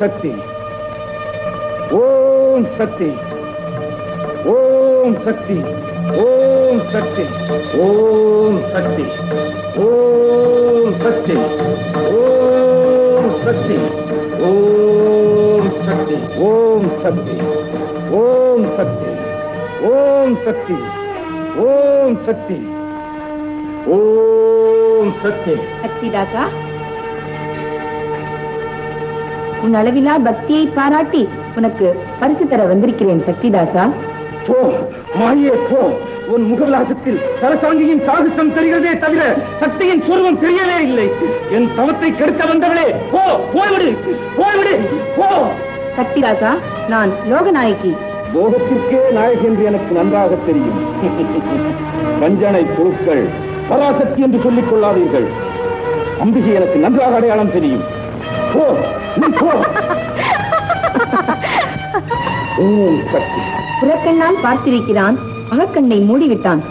சக்தி ஓம் சக்தி ஓம் சக்தி ஓம் சக்தி ஓம் சக்தி ஓம் சக்தி ஓம் சக்தி ஓம் சக்தி ஓம் சக்தி ஓம் சக்தி ஓம் சக்தி ஓம் சக்தி ஓம் சக்தி. சக்திதாசா, உன் அளவிலா பக்தியை பாராட்டி உனக்கு பரிசு தர வந்திருக்கிறேன். சக்திதாசா, போ மாயே போ. உன் முகவிலாசத்தில் சரசாங்கியின் சாகசம் தெரிகிறதே தவிர சக்தியின் சொருவம் தெரியவே இல்லை. என் தவத்தை கெடுக்க வந்தவளே, போ, போய்விடு, போய்விடு, போ. சக்திதாசா, நான் லோகநாயகி. லோகத்திற்கே நாயகி என்று எனக்கு நன்றாக தெரியும். கஞ்சனை பொருட்கள் பராசக்தி என்று சொல்லிக் கொள்ளாதீர்கள். அம்பிகை எனக்கு நன்றாக அடையாளம் தெரியும். போ, நீ போ. ஓம் சக்தி. புறக்கண்ணால் பார்த்திருக்கிறான், அகக்கண்ணை மூடிவிட்டான்.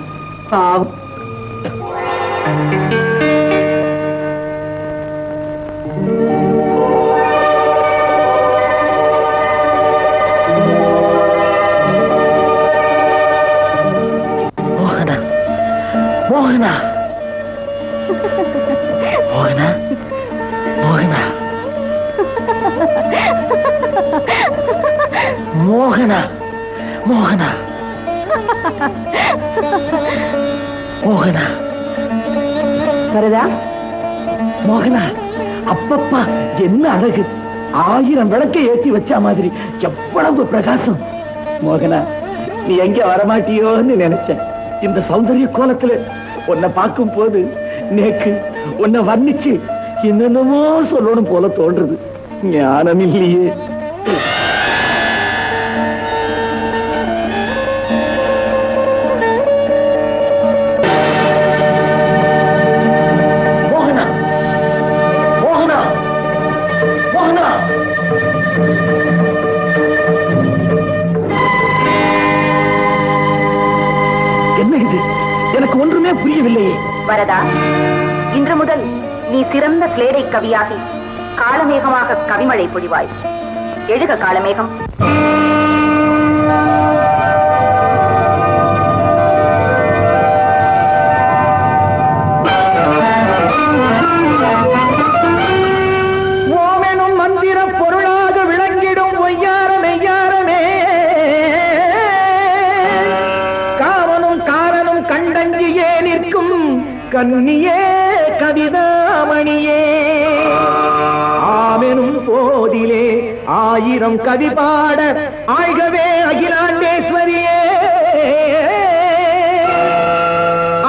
பாவம். மோகனா, மோகனா, மோகனா, மோகனா, மோகனா, மோகனா, வரதா, மோகனா, அப்பப்பா என்ன அழகு! 1000 விளக்கை ஏற்றி வச்ச மாதிரி எவ்வளவு பிரகாசம்! மோகனா, நீ எங்க வரமாட்டியோன்னு நினைச்சேன். இந்த சௌந்தரிய கோலத்துல உன்னை பார்க்கும் போது நேக்கு உன்னை வர்ணிச்சு என்னென்னமோ சொல்லணும் போல தோன்றுது. ஞானம் இல்லையே. மோகனா, மோகனா, மோகனா, என்ன இது? எனக்கு ஒன்றுமே புரியவில்லையே. வரதா, இன்று முதல் நீ சிறந்த கிளேடை கவியாகி காலமேகமாக கவிமழை பொழிவாய். எழுக காலமேகம். ஓமெனும் மந்திர பொருளாக விளங்கிடும் ஒய்யாரமே யாரமே, காவனும் காரனும் கண்டங்கியே நிற்கும் கன்னியே கவிதாமணியே, ஆமெனும் போதிலே 1000 கவி பாட ஆழ்கவே அகிலாண்டேஸ்வரியே,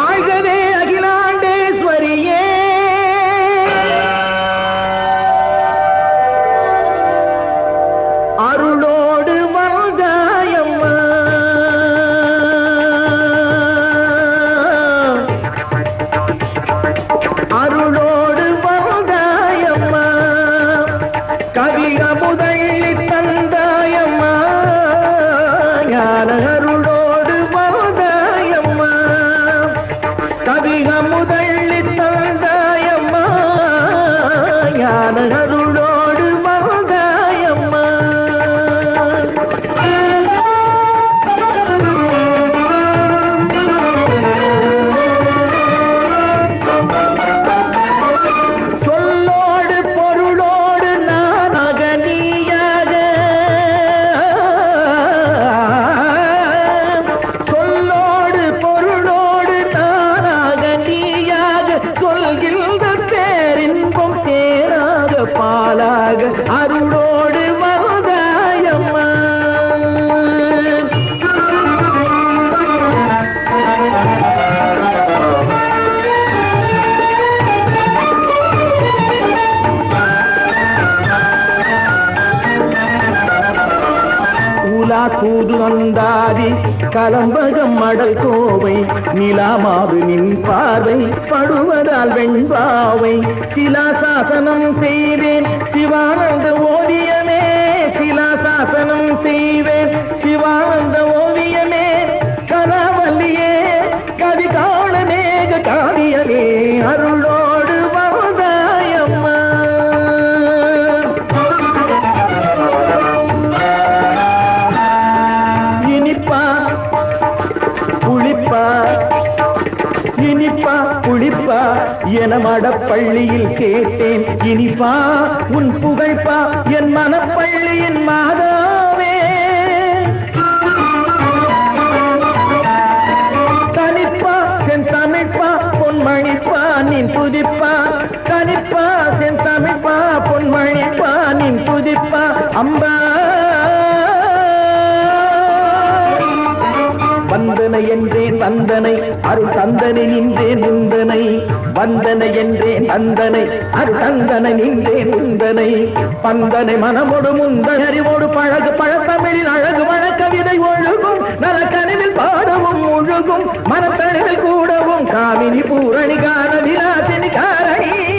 ஆழ்கவே அகிலாண்டேஸ்வரியே. அருளோடு வந்தாயம்மா, அருளோடு வந்தாயம்மா, கவிக முதள்ளி தந்தாயம்மா, ஞான அருளோடு வந்தாயம்மா, கவிக முதள்ளி தந்தாயம்மா, ஞான அருளோடு வந்தாயம்மா. சொல்லோடு பொருளோடு நானாக நீயாக, சொல்லோடு பொருளோடு நானாக நீயாக, சொல்கின்ற பேரின்பம் தேராக பாலாக அருளோடு வந்தாயம்மா. உலா தூது வந்தாதி கலம்பகம் மடல் கோவை, நிலாமாது நின் பார்வை படுவதால் வெண்பாவை, சிலாசாசனம் செய்வேன் சிவானந்த ஓவியமே, சிலாசாசனம் செய்வேன் சிவானந்த ஓவியமே, கலாவல்லியே கவி காண மேக காவியமே, அருளோடு வந்தாயம்மா. என மடப்பள்ளியில் கேட்டேன் இனிப்பா உன் புகழ்ப்பா என் மனப்பள்ளியின் மாதாவே. தனிப்பா சென் தமிழ்ப்பா பொன்மணிப்பா நின் புதிப்பா. தனிப்பா சென் தமிழ்ப்பா பொன்மணிப்பா நின் புதிப்பா. அம்பா வந்தனை என்றேன் தந்தனை அருள் தந்தனை நின்றேன் முந்தனை. வந்தனை என்றேன் தந்தனை அருள் தந்தனை நின்றேன் முந்தனை. பந்தனை மனமோடு முந்தன் அறிவோடு பழகு பழத்தமிழின் அழகு வழக்கவிதை ஒழுகும். நலக்கனிவில் பாடவும் ஒழுகும் மனத்தனிவில் கூடவும் காமினி பூரணி கார விலாசினி காரணி.